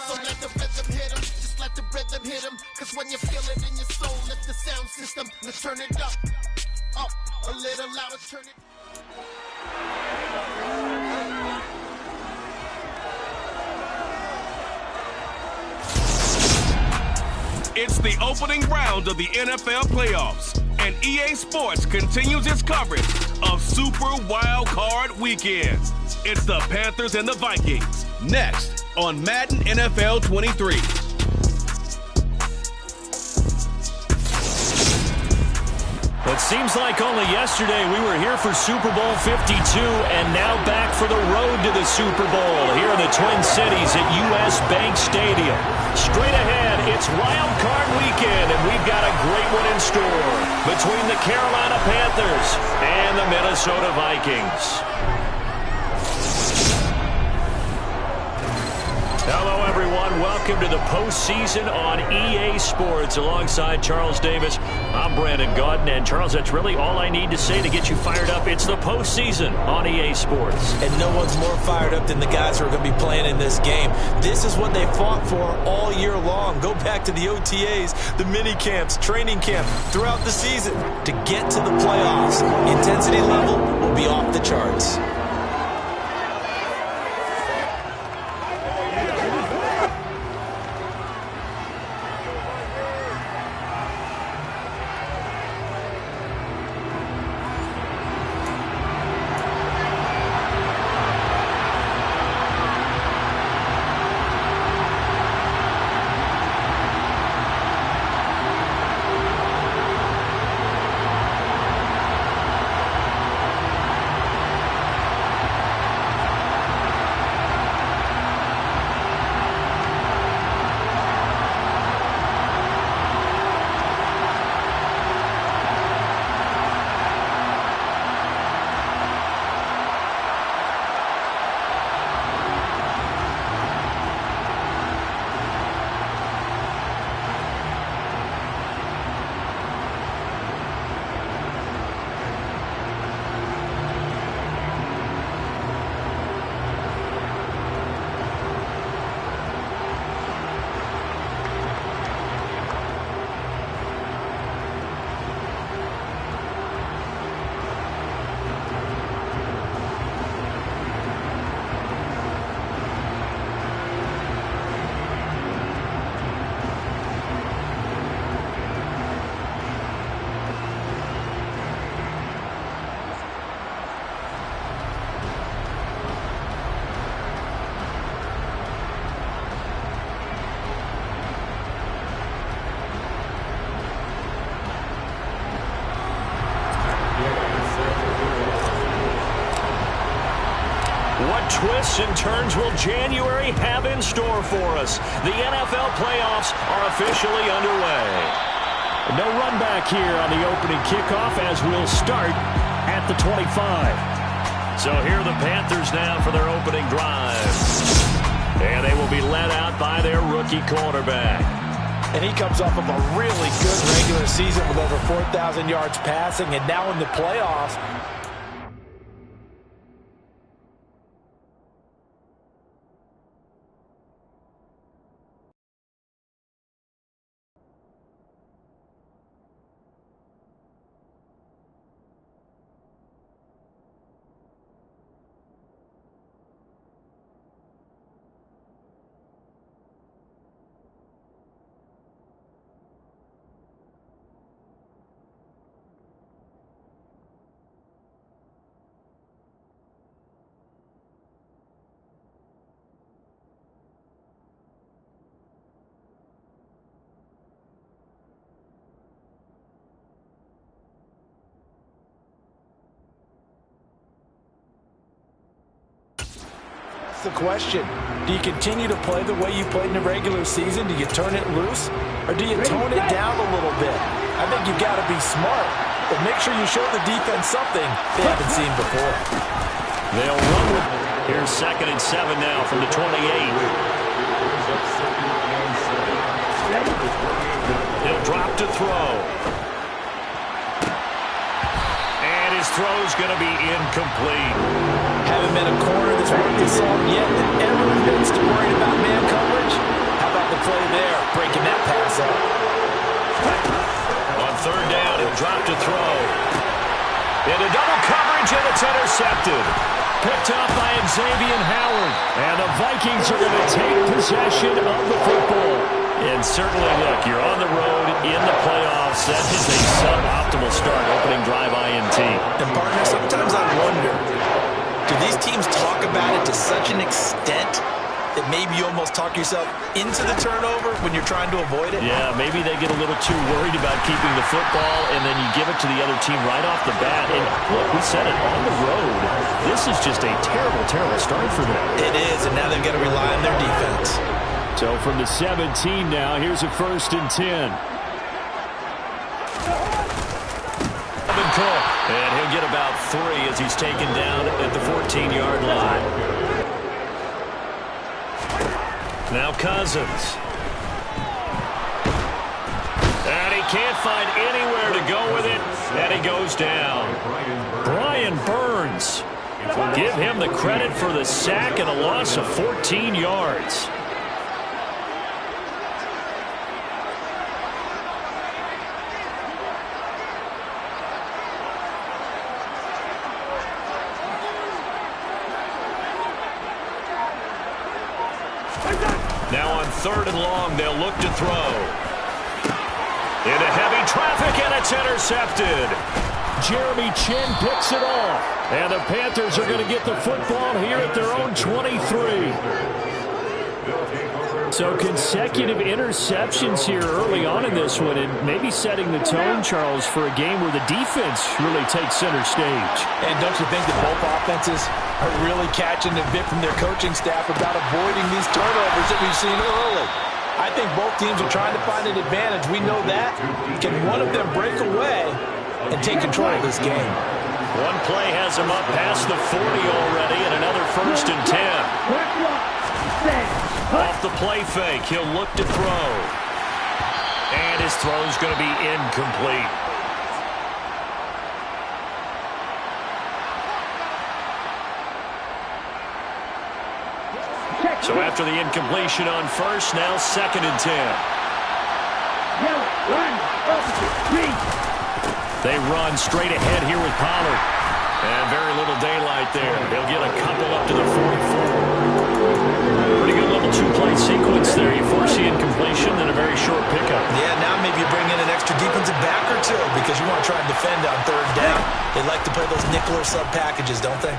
So let the rhythm hit him, just let the rhythm hit him. Cause when you feel it in your soul, lift the sound system. Let's turn it up, a little louder, turn it. It's the opening round of the NFL playoffs, and EA Sports continues its coverage of Super Wild Card Weekend. It's the Panthers and the Vikings, next on Madden NFL 23. It seems like only yesterday we were here for Super Bowl 52 and now back for the road to the Super Bowl here in the Twin Cities at US Bank Stadium. Straight ahead, it's Wild Card Weekend, and we've got a great one in store between the Carolina Panthers and the Minnesota Vikings. Hello, everyone. Welcome to the postseason on EA Sports. Alongside Charles Davis, I'm Brandon Gaudin. And, Charles, that's really all I need to say to get you fired up. It's the postseason on EA Sports. And no one's more fired up than the guys who are going to be playing in this game. This is what they fought for all year long. Go back to the OTAs, the mini camps, training camp, throughout the season to get to the playoffs. Intensity level will be off the charts. What twists and turns will January have in store for us? The NFL playoffs are officially underway. No run back here on the opening kickoff as we'll start at the 25. So here are the Panthers now for their opening drive. And they will be led out by their rookie quarterback. And he comes off of a really good regular season with over 4,000 yards passing, and now in the playoffs, the question. Do you continue to play the way you played in the regular season? Do you turn it loose? Or do you tone it down a little bit? I think you've got to be smart, but make sure you show the defense something they haven't seen before. They'll run with it. Here's 2nd and 7 now from the 28. He'll drop to throw. And his throw's going to be incomplete. Haven't been a corner that's worked this long yet that ever admits to worrying about man coverage. He'll drop to throw. Into double coverage, and it's intercepted. Picked up by Xavier Howard. And the Vikings are going to take possession of the football. And certainly, look, you're on the road in the playoffs. That is a suboptimal start, opening drive INT. And, partner, sometimes I wonder, do these teams talk about it to such an extent that maybe you almost talk yourself into the turnover when you're trying to avoid it? Yeah, maybe they get a little too worried about keeping the football, and then you give it to the other team right off the bat. And look, we said it, on the road, this is just a terrible, terrible start for them. It is, and now they've got to rely on their defense. So from the 17 now, here's a 1st and 10. And he'll get about 3 as he's taken down at the 14-yard line. Now Cousins. And he can't find anywhere to go with it, and he goes down. Brian Burns. Give him the credit for the sack and a loss of 14 yards. Now on 3rd and long, they'll look to throw. Into heavy traffic, and it's intercepted. Jeremy Chin picks it off. And the Panthers are going to get the football here at their own 23. So consecutive interceptions here early on in this one, and maybe setting the tone, Charles, for a game where the defense really takes center stage. And don't you think that both offenses are really catching a bit from their coaching staff about avoiding these turnovers that we've seen early? I think both teams are trying to find an advantage. We know that. Can one of them break away and take control of this game? One play has him up past the 40 already, and another 1st and 10. Off the play fake, he'll look to throw. And his throw's going to be incomplete. So after the incompletion on 1st, now 2nd and 10. They run straight ahead here with Pollard. And very little daylight there. They'll get a couple up to the 44. Pretty good little 2-play sequence there. You force the incompletion, then a very short pickup. Yeah, now maybe you bring in an extra defensive back or two because you want to try and defend on 3rd down. They like to play those nickel or sub packages, don't they?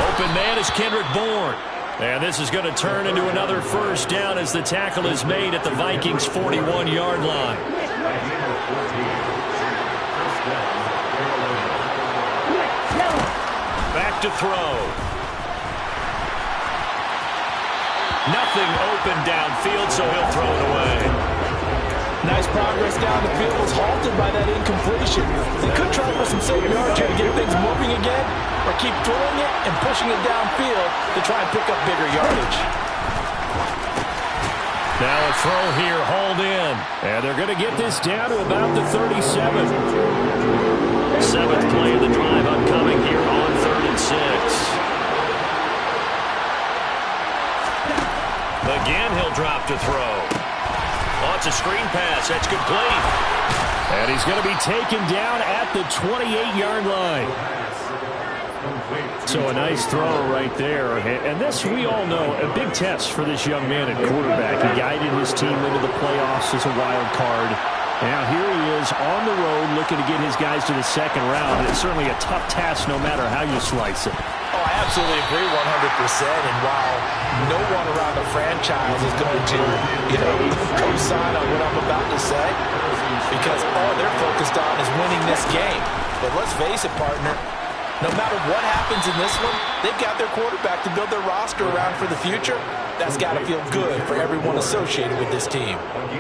Open man is Kendrick Bourne. And this is going to turn into another 1st down as the tackle is made at the Vikings' 41-yard line. Back to throw. Nothing open downfield, so he'll throw it away. Nice progress down the field was halted by that incompletion. They could try for some safe yards here to get things moving again, or keep throwing it and pushing it downfield to try and pick up bigger yardage. Now a throw here, hauled in. And they're going to get this down to about the 37. 7th play of the drive upcoming here on 3rd and 6. Again, he'll drop to throw. Oh, it's a screen pass. That's complete. And he's going to be taken down at the 28-yard line. So a nice throw right there. And this, we all know, a big test for this young man at quarterback. He guided his team into the playoffs as a wild card. Now here he is on the road looking to get his guys to the 2nd round. It's certainly a tough task no matter how you slice it. Oh, I absolutely agree 100%. And while no one around the franchise is going to, co-sign on what I'm about to say, because all they're focused on is winning this game. But let's face it, partner, no matter what happens in this one, they've got their quarterback to build their roster around for the future. That's got to feel good for everyone associated with this team.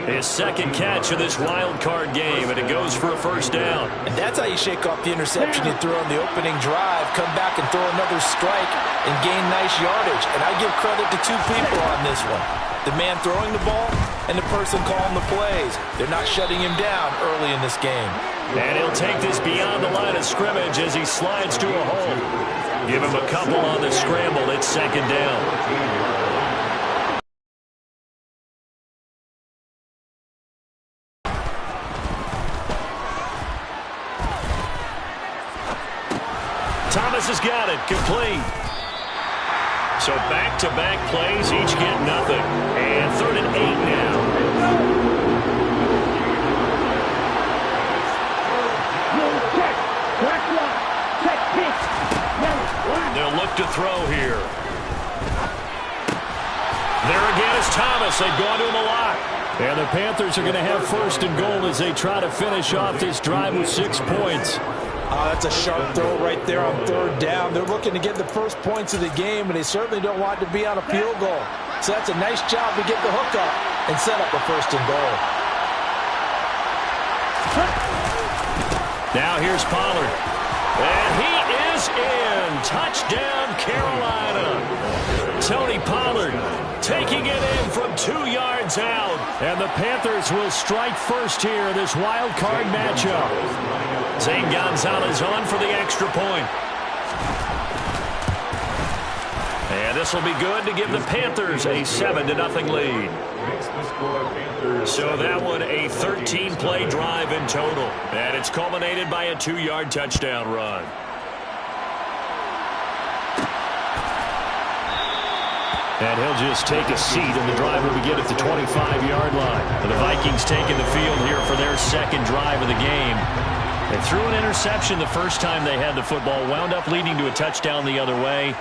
His 2nd catch of this wild card game, and it goes for a 1st down. And that's how you shake off the interception you threw on the opening drive, come back and throw another strike and gain nice yardage. And I give credit to 2 people on this one. The man throwing the ball and the person calling the plays. They're not shutting him down early in this game. And he'll take this beyond the line of scrimmage as he slides to a hole. Give him a couple on the scramble. It's 2nd down. got it. Complete. So back-to-back plays, each get nothing. And 3rd and 8 now. They'll look to throw here. There again is Thomas. They've gone to him a lot. And the Panthers are going to have 1st and goal as they try to finish off this drive with 6 points. That's a sharp throw right there on 3rd down. They're looking to get the first points of the game, and they certainly don't want to be on a field goal. So that's a nice job to get the hook up and set up a 1st and goal. Now here's Pollard. And he is in. Touchdown, Carolina. Tony Pollard taking it in from 2 yards out. And the Panthers will strike first here in this wild card matchup. Zane Gonzalez on for the extra point. And this will be good to give the Panthers a 7-0 lead. So that one a 13-play drive in total. And it's culminated by a 2-yard touchdown run. And he'll just take a seat, and the drive will begin at the 25-yard line. And the Vikings taking the field here for their 2nd drive of the game. They threw an interception the first time they had the football, wound up leading to a touchdown the other way.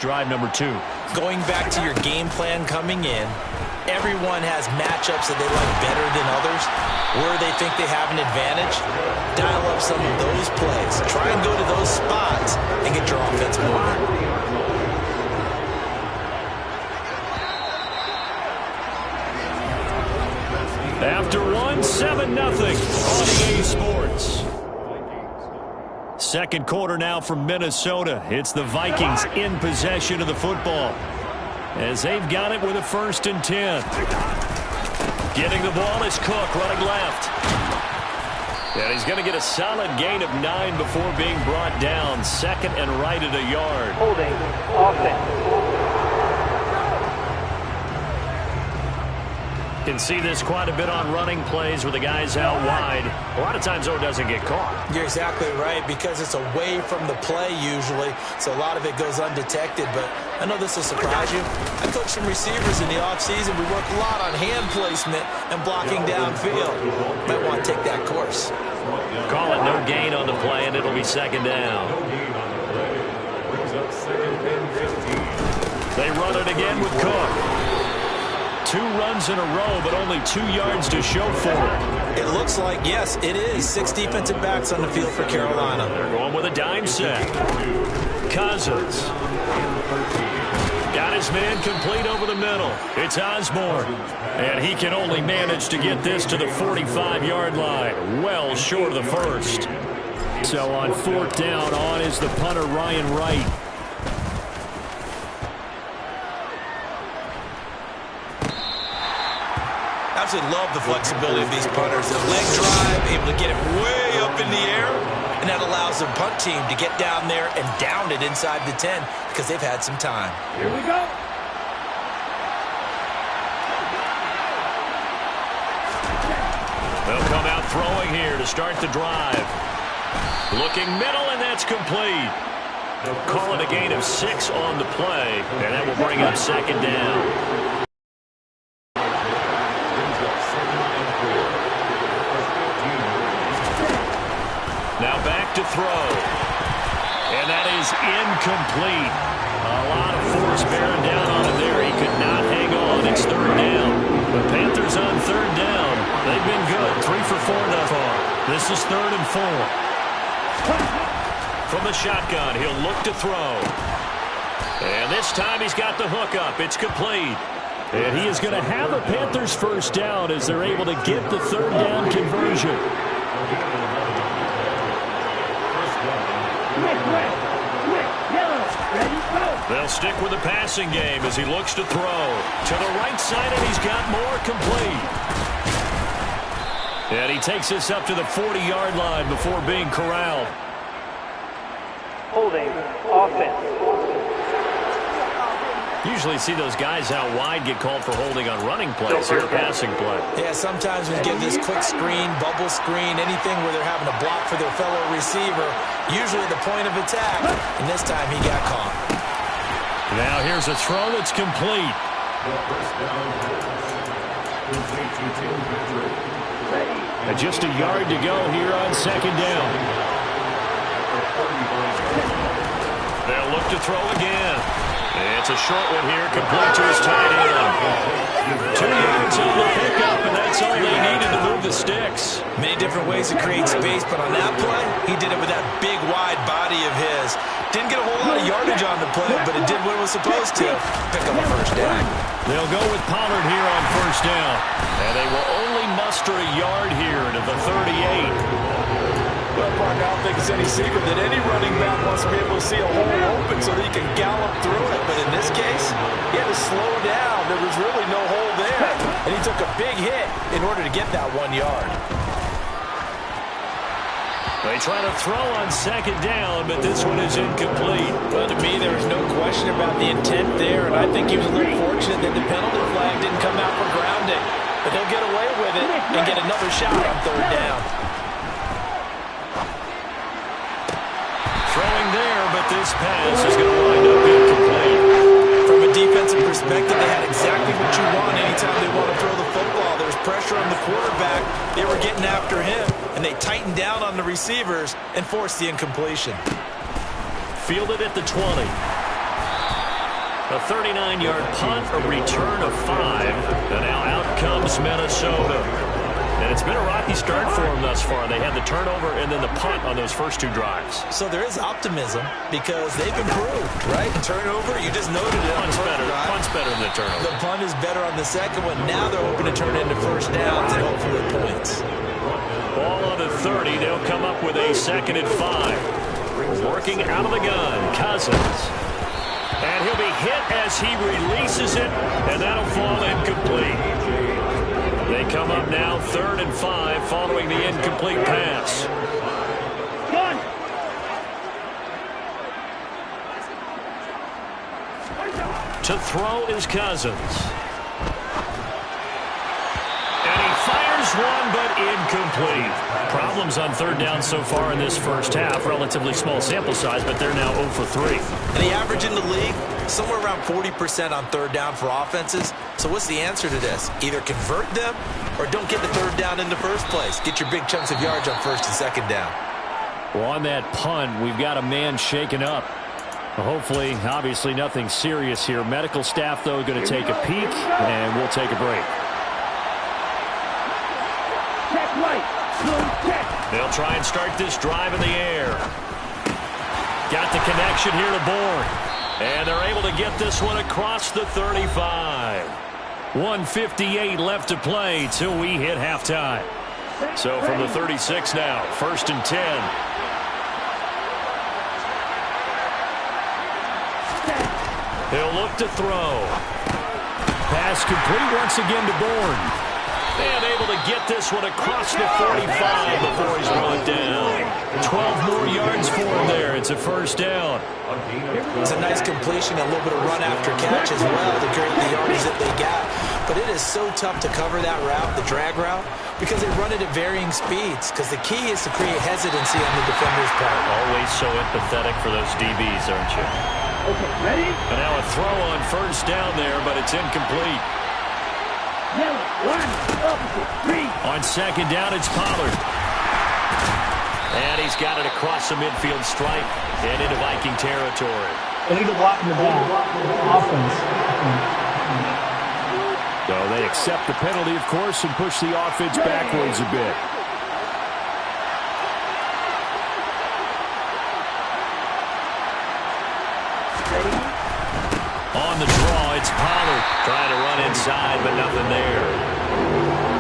Drive number 2. Going back to your game plan coming in, everyone has matchups that they like better than others. Where they think they have an advantage, dial up some of those plays. Try and go to those spots and get your offense moving. After 7-0 on EA Sports. 2nd quarter now from Minnesota. It's the Vikings in possession of the football as they've got it with a 1st and 10. Getting the ball is Cook running left. And he's going to get a solid gain of 9 before being brought down. 2nd and right at a yard. Holding offense. Can see this quite a bit on running plays with the guys out wide. A lot of times, though, it doesn't get caught. You're exactly right, because it's away from the play usually, so a lot of it goes undetected. But I know this will surprise you. I coach some receivers in the offseason. We work a lot on hand placement and blocking downfield. Might want to take that course. Call it no gain on the play, and it'll be 2nd down. They run it again with Cook. 2 runs in a row, but only 2 yards to show for it. It looks like, yes, it is. 6 defensive backs on the field for Carolina. They're going with a dime set. Cousins. Got his man complete over the middle. It's Osborne. And he can only manage to get this to the 45-yard line. Well short of the 1st. So on 4th down, on is the punter, Ryan Wright. Absolutely love the flexibility of these punters. The leg drive, able to get it way up in the air, and that allows the punt team to get down there and down it inside the 10 because they've had some time. Here we go. They'll come out throwing here to start the drive. Looking middle, and that's complete. They'll call it a gain of 6 on the play, and that will bring up 2nd down. Now back to throw. And that is incomplete. A lot of force bearing down on him there. He could not hang on. It's 3rd down. The Panthers on 3rd down. They've been good. 3 for 4 thus far. This is 3rd and 4. From the shotgun, he'll look to throw. And this time he's got the hook up. It's complete. And he is going to have the Panthers 1st down as they're able to get the 3rd down conversion. They'll stick with the passing game as he looks to throw. To the right side, and he's got more complete. And he takes this up to the 40-yard line before being corralled. Holding offense. Usually see those guys out wide get called for holding on running plays here, passing play. Yeah, sometimes we give this quick screen, bubble screen, anything where they're having to block for their fellow receiver, usually the point of attack, and this time he got caught. Now here's a throw that's complete. And just a yard to go here on second down. They'll look to throw again. It's a short one here, complete to his tight end. 2 yards on the pickup, and that's all they needed to move the sticks. Many different ways to create space, but on that play, he did it with that big, wide body of his. Didn't get a whole lot of yardage on the play, but it did what it was supposed to. Pick up a first down. They'll go with Pollard here on first down. And they will only muster a yard here to the 38. Well, partner, I don't think it's any secret that any running back wants to be able to see a hole open so that he can gallop through it. But in this case, he had to slow down. There was really no hole there. And he took a big hit in order to get that 1 yard. They try to throw on second down, but this one is incomplete. Well, to me, there was no question about the intent there, and I think he was a little fortunate that the penalty flag didn't come out for grounding. But they'll get away with it and get another shot on third down. Throwing there, but this pass is going to wind up incomplete. From a defensive perspective, they had exactly what you want anytime they want to throw the football. There was pressure on the quarterback. They were getting after him, and they tightened down on the receivers and forced the incompletion. Fielded at the 20. A 39-yard punt, a return of 5, and now out comes Minnesota. And it's been a rocky start for them thus far. They had the turnover and then the punt on those first 2 drives. So there is optimism because they've improved, right? Turnover, you just noted it. Punt's better than the turnover. The punt is better on the second one. Now they're hoping to turn it into first downs and hopefully points. Ball on the 30. They'll come up with a 2nd and 5. Working out of the gun, Cousins. And he'll be hit as he releases it, and that'll fall incomplete. They come up now 3rd and 5 following the incomplete pass. To throw is Cousins. And he fires one, but incomplete. Problems on 3rd down so far in this first half. Relatively small sample size, but they're now 0 for 3. And the average in the league, somewhere around 40% on 3rd down for offenses. So what's the answer to this? Either convert them or don't get the 3rd down in the first place. Get your big chunks of yards on 1st and 2nd down. Well, on that punt, we've got a man shaken up. Hopefully, obviously nothing serious here. Medical staff, though, going to take a peek, and we'll take a break. They'll try and start this drive in the air. Got the connection here to Bourne. And they're able to get this one across the 35. 1:58 left to play till we hit halftime. So from the 36 now, 1st and 10. He'll look to throw. Pass complete once again to Bourne. And able to get this one across the 45 before he's brought down. 12 more yards for him there. It's a 1st down. It's a nice completion, a little bit of run after catch as well to create the yardage that they got. But it is so tough to cover that route, the drag route, because they run it at varying speeds. Because the key is to create hesitancy on the defender's part. Always so empathetic for those DBs, aren't you? Okay, ready? And now a throw on 1st down there, but it's incomplete. On 2nd down, it's Pollard. And he's got it across the midfield stripe and into Viking territory. They need to block in the back. Offense. So they accept the penalty, of course, and push the offense backwards a bit. On the draw, it's Pollard trying to run inside, but nothing there.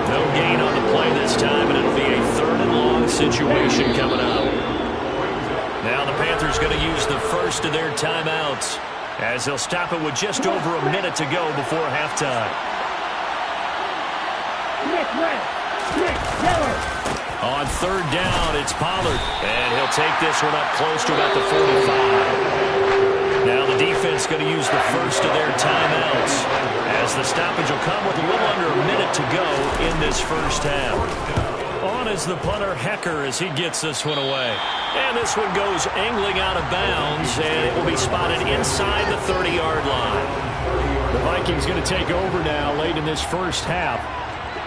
No gain on the play this time, and it'll be a 3rd and long situation coming up. Now the Panthers going to use the first of their timeouts as they'll stop it with just over a minute to go before halftime. On 3rd down, it's Pollard, and he'll take this one up close to about the 45. Now the defense going to use the first of their timeouts, as the stoppage will come with a little under a minute to go in this first half. On is the punter Hecker as he gets this one away. And this one goes angling out of bounds, and it will be spotted inside the 30-yard line. The Vikings going to take over now late in this first half.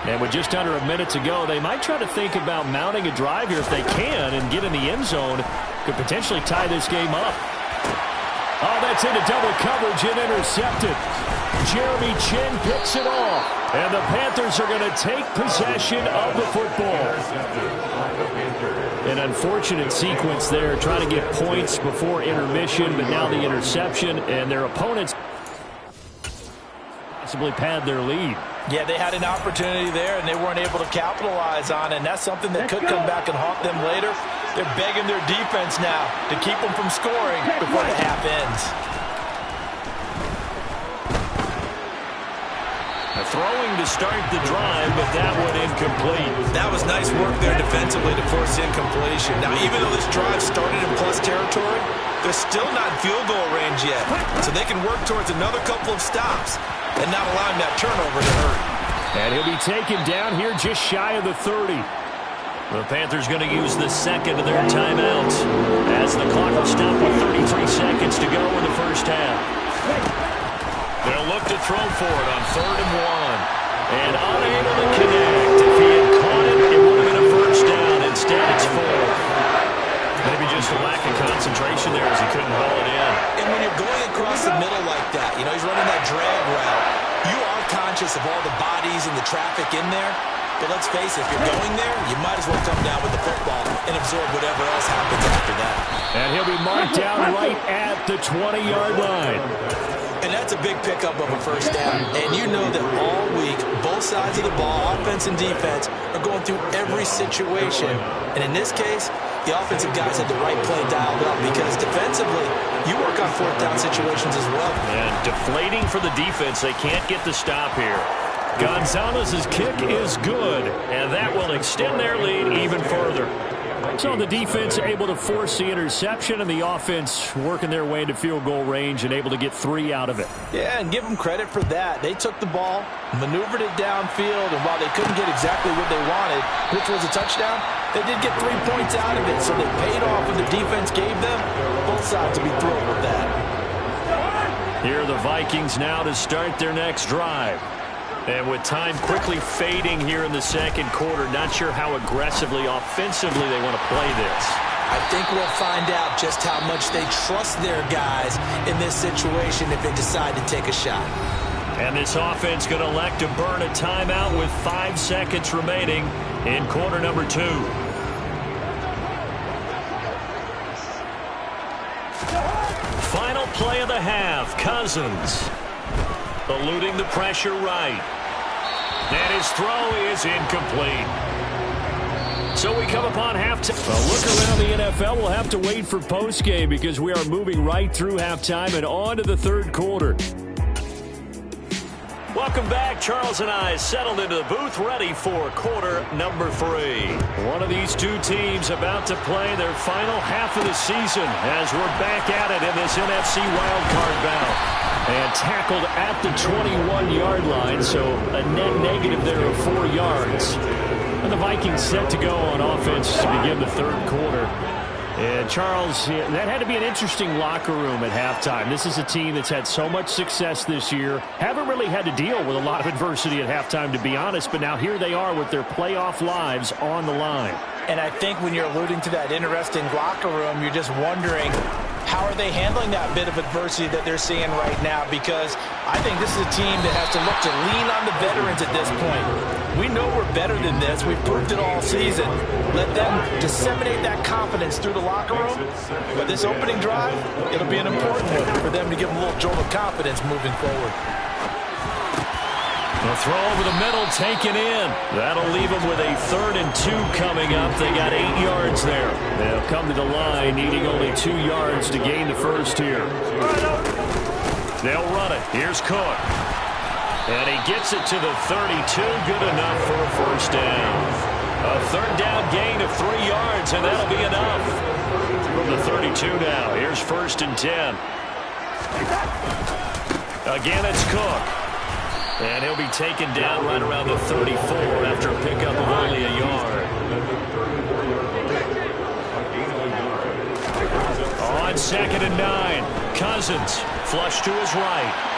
And with just under a minute to go, they might try to think about mounting a drive here if they can and get in the end zone. Could potentially tie this game up. Oh, that's into double coverage and intercepted. Jeremy Chin picks it off. And the Panthers are going to take possession of the football. An unfortunate sequence there, trying to get points before intermission, but now the interception, and their opponents possibly pad their lead. Yeah, they had an opportunity there, and they weren't able to capitalize on it, and that's something that could come back and haunt them later. They're begging their defense now to keep them from scoring before the half ends. Throwing to start the drive, but that one incomplete. That was nice work there defensively to force incompletion. Now, even though this drive started in plus territory, they're still not in field goal range yet. So they can work towards another couple of stops and not allowing that turnover to hurt. And he'll be taken down here just shy of the 30. The Panthers going to use the second of their timeouts as the clock will stop with 33 seconds to go in the first half. They'll look to throw for it on 3rd and 1. And unable to connect. If he had caught it, it would have been a first down. Instead, it's 4. Maybe just a lack of concentration there as he couldn't haul it in. And when you're going across the middle like that, you know, he's running that drag route, you are conscious of all the bodies and the traffic in there. But let's face it, if you're going there, you might as well come down with the football and absorb whatever else happens after that. And he'll be marked down right at the 20-yard line. And that's a big pickup of a first down. And you know that all week, both sides of the ball, offense and defense, are going through every situation. And in this case, the offensive guys had the right play dialed up because defensively, you work on 4th down situations as well. And deflating for the defense. They can't get the stop here. Gonzalez's kick is good, and that will extend their lead even further. So the defense able to force the interception, and the offense working their way into field goal range and able to get 3 out of it. Yeah, and give them credit for that. They took the ball, maneuvered it downfield, and while they couldn't get exactly what they wanted, which was a touchdown, they did get 3 points out of it, so they paid off what the defense gave them. Both sides will be thrilled with that. Here are the Vikings now to start their next drive. And with time quickly fading here in the second quarter, not sure how aggressively, offensively they want to play this. I think we'll find out just how much they trust their guys in this situation if they decide to take a shot. And this offense going to elect to burn a timeout with 5 seconds remaining in quarter number 2. Final play of the half, Cousins. Eluding the pressure right. And his throw is incomplete. So we come upon halftime. A look around the NFL. We'll have to wait for postgame because we are moving right through halftime and on to the third quarter. Welcome back. Charles and I settled into the booth ready for quarter number 3. One of these two teams about to play their final half of the season as we're back at it in this NFC wildcard bout. And tackled at the 21-yard line, so a net negative there of 4 yards. And the Vikings set to go on offense to begin the third quarter. And Charles, that had to be an interesting locker room at halftime. This is a team that's had so much success this year. Haven't really had to deal with a lot of adversity at halftime, to be honest. But now here they are with their playoff lives on the line. And I think when you're alluding to that interesting locker room, you're just wondering, how are they handling that bit of adversity that they're seeing right now? Because I think this is a team that has to look to lean on the veterans at this point. We know we're better than this. We've proved it all season. Let them disseminate that confidence through the locker room. But this opening drive, it'll be an important one for them to give them a little jolt of confidence moving forward. The throw over the middle taken in. That'll leave them with a 3rd and 2 coming up. They got 8 yards there. They'll come to the line needing only 2 yards to gain the first here. They'll run it. Here's Cook. And he gets it to the 32. Good enough for a first down. A 3rd down gain of 3 yards, and that'll be enough. From the 32 now. Here's 1st and 10. Again, it's Cook. And he'll be taken down right around the 34 after a pickup of only a yard. On 2nd and 9, Cousins flush to his right.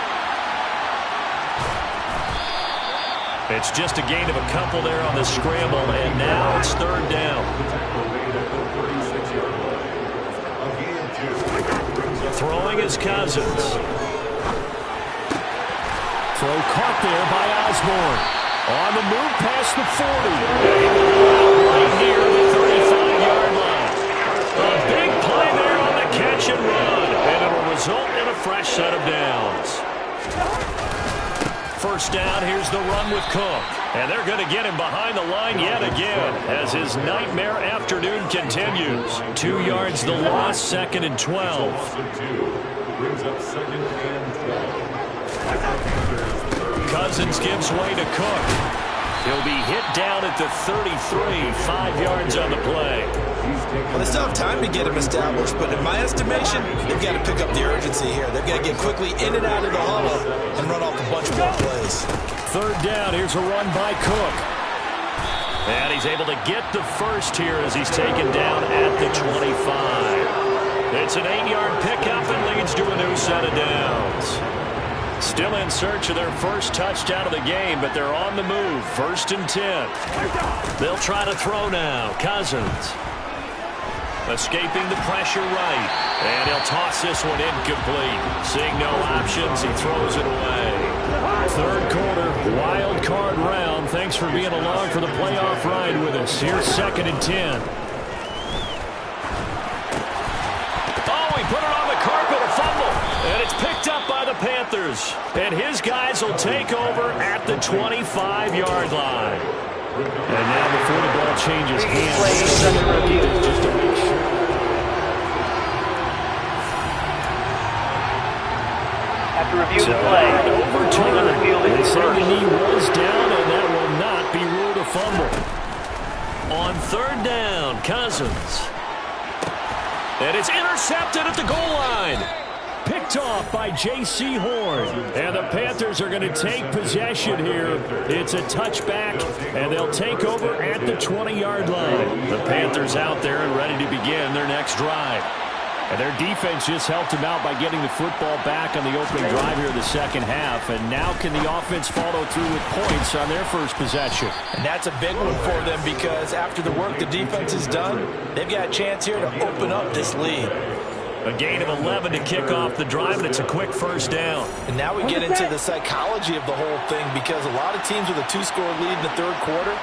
It's just a gain of a couple there on the scramble, and now it's 3rd down. Throwing is Cousins. Throw caught there by Osborne. On the move past the 40. Right near the 35-yard line. A big play there on the catch and run, and it'll result in a fresh set of downs. 1st down, here's the run with Cook. And they're going to get him behind the line yet again as his nightmare afternoon continues. 2 yards the loss, 2nd and 12. Cousins gives way to Cook. He'll be hit down at the 33, 5 yards on the play. Well, they still have time to get him established, but in my estimation, they've got to pick up the urgency here. They've got to get quickly in and out of the huddle and run off a bunch more plays. 3rd down, here's a run by Cook. And he's able to get the first here as he's taken down at the 25. It's an 8-yard pickup and leads to a new set of downs. Still in search of their first touchdown of the game, but they're on the move. 1st and 10. They'll try to throw now. Cousins. Escaping the pressure right. And he'll toss this one incomplete. Seeing no options, he throws it away. 3rd quarter, wild card round. Thanks for being along for the playoff ride with us. Here's 2nd and 10. Oh, he put it on the carpet, a fumble. And it's picked up by the Panthers. And his guys will take over at the 25-yard line. And now before the ball changes hands, just to make sure. After review the play, overturned. They say the knee was down, and that will not be ruled a fumble. On 3rd down, Cousins. And it's intercepted at the goal line. Picked off by J.C. Horn. And the Panthers are going to take possession here. It's a touchback, and they'll take over at the 20-yard line. The Panthers out there and ready to begin their next drive. And their defense just helped them out by getting the football back on the opening drive here in the 2nd half. And now can the offense follow through with points on their first possession? And that's a big one for them because after the work the defense has done, they've got a chance here to open up this lead. A gain of 11 to kick off the drive, and it's a quick 1st down. And now we get into the psychology of the whole thing because a lot of teams with a 2-score lead in the 3rd quarter,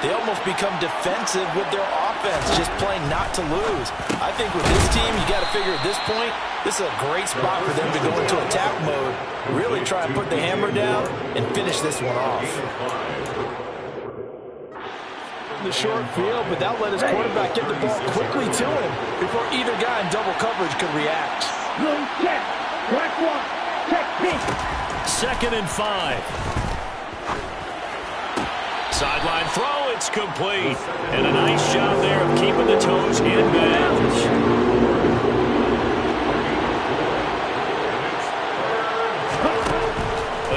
they almost become defensive with their offense, just playing not to lose. I think with this team, you got to figure at this point, this is a great spot for them to go into attack mode, really try and put the hammer down and finish this one off. The short field, but that'll let his quarterback get the ball quickly to him before either guy in double coverage could react. check. Track 1. Check pink. 2nd and 5. Sideline throw, it's complete. And a nice job there of keeping the toes in bounds.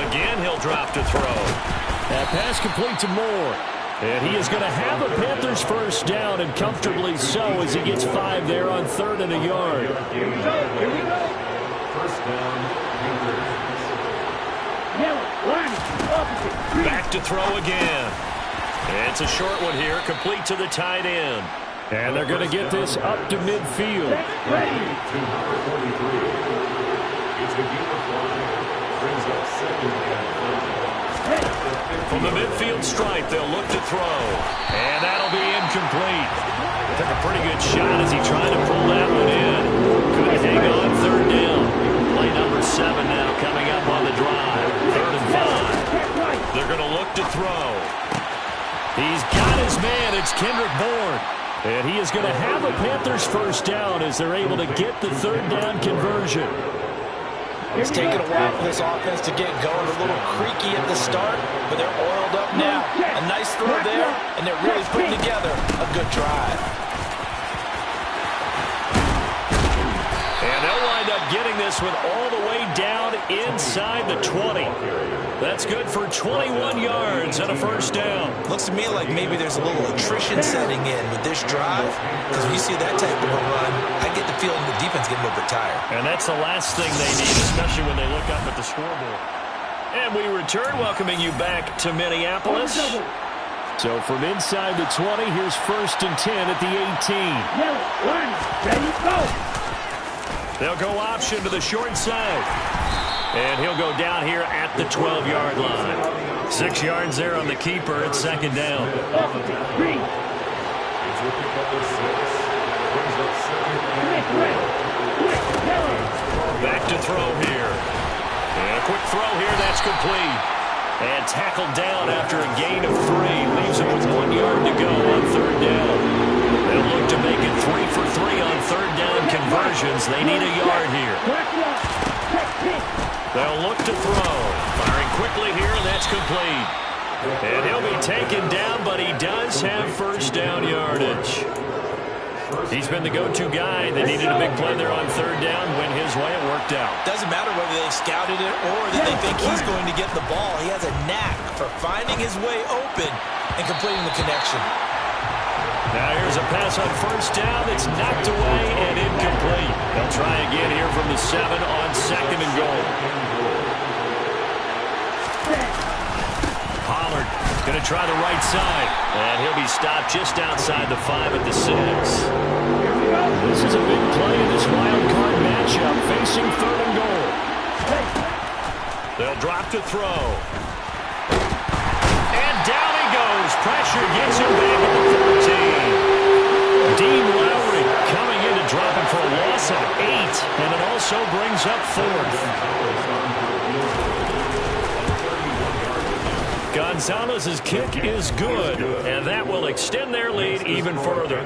Again, he'll drop to throw. That pass complete to Moore. And he is going to have a Panthers first down, and comfortably so as he gets 5 there on 3rd and a yard. Here we go. First down, Back to throw again. It's a short one here, complete to the tight end. And they're going to get this up to midfield. Ready. From the midfield stripe, they'll look to throw. And that'll be incomplete. Took a pretty good shot as he tried to pull that one in. Couldn't hang on 3rd down. Play number 7 now coming up on the drive. 3rd and 5. They're going to look to throw. He's got his man. It's Kendrick Bourne. And he is going to have a Panthers first down as they're able to get the 3rd down conversion. It's taken a while for this offense to get going. A little creaky at the start, but they're oiled up now. A nice throw there, and they're really putting together a good drive. And they'll line wind up getting this one all the way down inside the 20. That's good for 21 yards and a first down. Looks to me like maybe there's a little attrition setting in with this drive, because when you see that type of a run, I get the feeling the defense getting a little bit tired. And that's the last thing they need, especially when they look up at the scoreboard. And we return, welcoming you back to Minneapolis. So from inside the 20, here's 1st and 10 at the 18. Ready, go. They'll go option to the short side. And he'll go down here at the 12-yard line. 6 yards there on the keeper. It's 2nd down. Back to throw here. And a quick throw here. That's complete. And tackled down after a gain of 3. Leaves him with 1 yard to go on 3rd down. They'll look to make it 3 for 3 on 3rd down conversions. They need a yard here. They'll look to throw. Firing quickly here, and that's complete. And he'll be taken down, but he does have 1st down yardage. He's been the go-to guy. They needed a big play there on 3rd down. Went his way. It worked out. Doesn't matter whether they scouted it or that they think he's going to get the ball. He has a knack for finding his way open and completing the connection. Now here's a pass on 1st down. It's knocked away and incomplete. They'll try again here from the 7 on 2nd and goal. Pollard going to try the right side. And he'll be stopped just outside the 5 at the 6. This is a big play in this wild card matchup facing 3rd and goal. They'll drop to throw. And down he goes. Pressure gets him back at the 14. Dean Lowry coming in to drop him for a loss of 8. And it also brings up 4th. Gonzalez's kick is good, and that will extend their lead even further.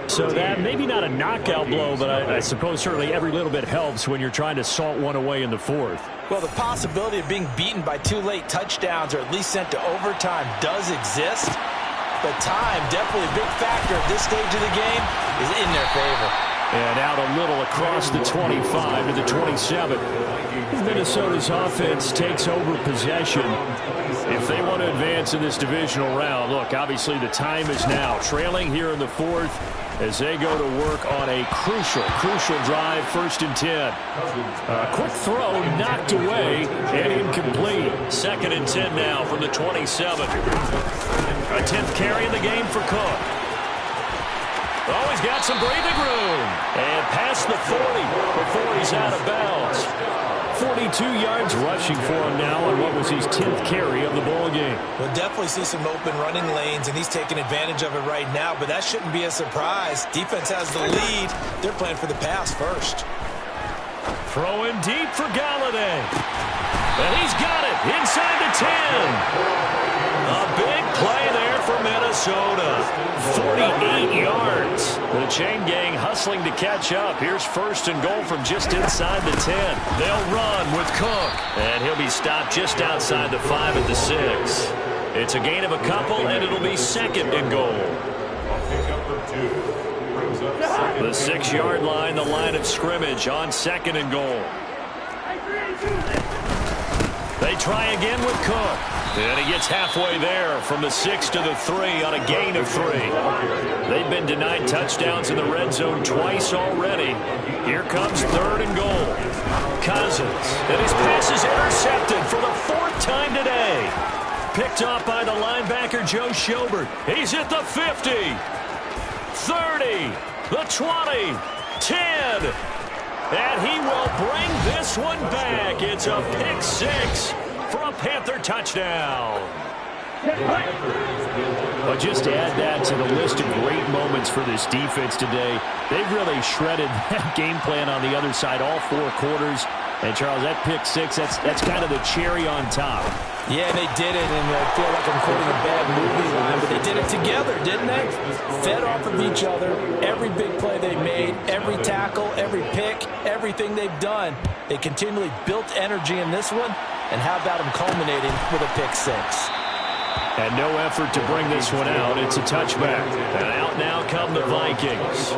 So that maybe not a knockout blow, but I suppose certainly every little bit helps when you're trying to salt one away in the 4th. Well, the possibility of being beaten by 2 late touchdowns or at least sent to overtime does exist, but time, definitely a big factor at this stage of the game, is in their favor. And out a little across the 25 to the 27. Minnesota's offense takes over possession. If they want to advance in this divisional round, look, obviously the time is now. Trailing here in the 4th as they go to work on a crucial drive, 1st and 10. A quick throw knocked away and incomplete. 2nd and 10 now from the 27. A 10th carry in the game for Cook. Oh, he's got some breathing room. And past the 40 before he's out of bounds. 42 yards rushing for him now on what was his 10th carry of the ball game. We'll definitely see some open running lanes, and he's taking advantage of it right now, but that shouldn't be a surprise. Defense has the lead. They're playing for the pass first. Throwing deep for Galladay. And he's got it inside the 10. A big play there for Minnesota. 48 yards. The chain gang hustling to catch up. Here's 1st and goal from just inside the 10. They'll run with Cook. And he'll be stopped just outside the 5 at the 6. It's a gain of a couple, and it'll be 2nd and goal. The 6-yard line, the line of scrimmage on 2nd and goal. They try again with Cook. And he gets halfway there from the 6 to the 3 on a gain of 3. They've been denied touchdowns in the red zone twice already. Here comes 3rd and goal. Cousins. And his pass is intercepted for the 4th time today. Picked off by the linebacker Joe Schobert. He's at the 50. 30. The 20. 10. And he will bring this one back. It's a pick 6 for a Panther touchdown. But just to add that to the list of great moments for this defense today, they've really shredded that game plan on the other side all 4 quarters. And, Charles, that pick 6, that's kind of the cherry on top. Yeah, they did it, and I feel like I'm quoting a bad movie line, but they did it together, didn't they? Fed off of each other, every big play they made, every tackle, every pick, everything they've done. They continually built energy in this one, and how about them culminating with a pick 6? And no effort to bring this one out. It's a touchback. And out now come the Vikings.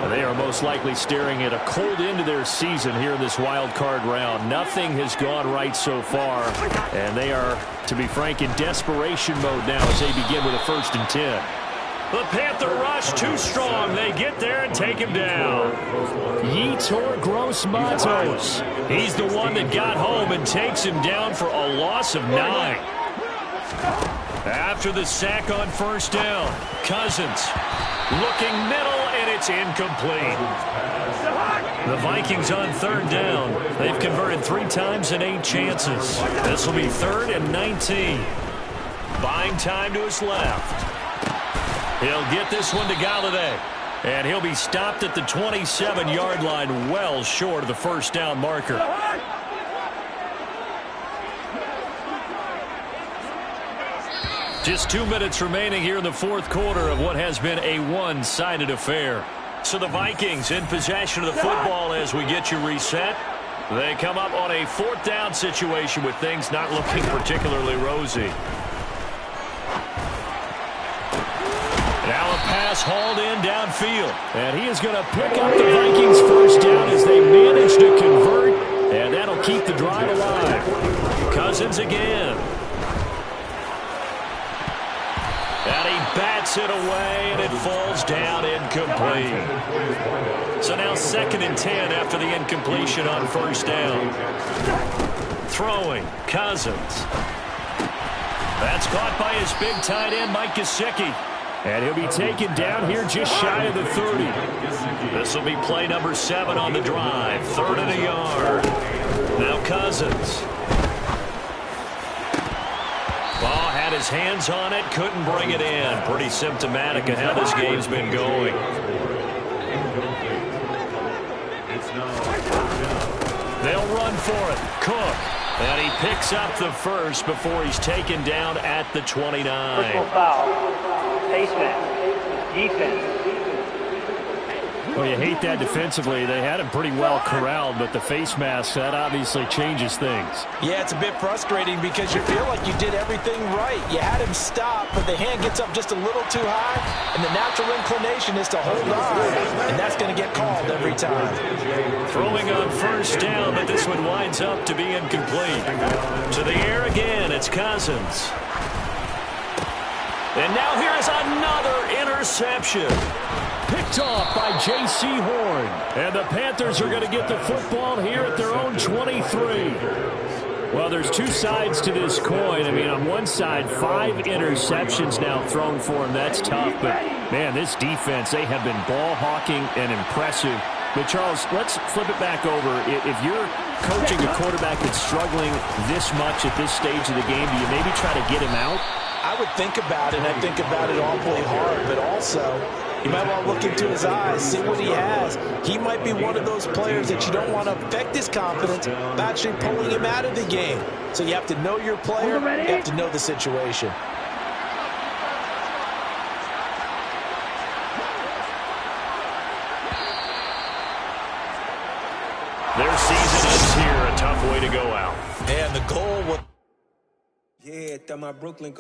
And they are most likely staring at a cold end to their season here in this wild card round. Nothing has gone right so far. And they are, to be frank, in desperation mode now as they begin with a 1st and 10. The Panther rush too strong. They get there and take him down. Yetur Gross-Matos. He's the one that got home and takes him down for a loss of 9. After the sack on 1st down, Cousins looking middle, and it's incomplete. The Vikings on 3rd down. They've converted 3 times in 8 chances. This will be 3rd and 19. Buying time to his left. He'll get this one to Galladay. And he'll be stopped at the 27-yard line, well short of the 1st down marker. Just 2 minutes remaining here in the 4th quarter of what has been a one-sided affair. So the Vikings in possession of the football as we get you reset. They come up on a 4th down situation with things not looking particularly rosy. Now a pass hauled in downfield. And he is going to pick up the Vikings' 1st down as they manage to convert. And that'll keep the drive alive. Cousins again. And he bats it away, and it falls down incomplete. So now 2nd and 10 after the incompletion on 1st down. Throwing, Cousins. That's caught by his big tight end, Mike Gesicki. And he'll be taken down here just shy of the 30. This will be play number 7 on the drive. 3rd and a yard. Now Cousins. Ball had his hands on it, couldn't bring it in. Pretty symptomatic of how this game's been going. They'll run for it. Cook. And he picks up the 1st before he's taken down at the 29. Personal foul. Face mask. Defense. Well, you hate that defensively. They had him pretty well corralled, but the face mask, that obviously changes things. Yeah, it's a bit frustrating because you feel like you did everything right. You had him stop, but the hand gets up just a little too high, and the natural inclination is to hold on, and that's going to get called every time. Throwing on 1st down, but this one winds up to be incomplete. To the air again, it's Cousins. And now here is another interception. Picked off by J.C. Horn. And the Panthers are going to get the football here at their own 23. Well, there's 2 sides to this coin. I mean, on one side, 5 interceptions now thrown for him. That's tough. But, man, this defense, they have been ball hawking and impressive. But, Charles, let's flip it back over. If you're coaching a quarterback that's struggling this much at this stage of the game, do you maybe try to get him out? I would think about it, and I think about it awfully hard, but also you might want to look into his eyes, see what he has. He might be one of those players that you don't want to affect his confidence by actually pulling him out of the game. So you have to know your player, you have to know the situation. Their season is here, a tough way to go out. And the goal was... Yeah, my Brooklyn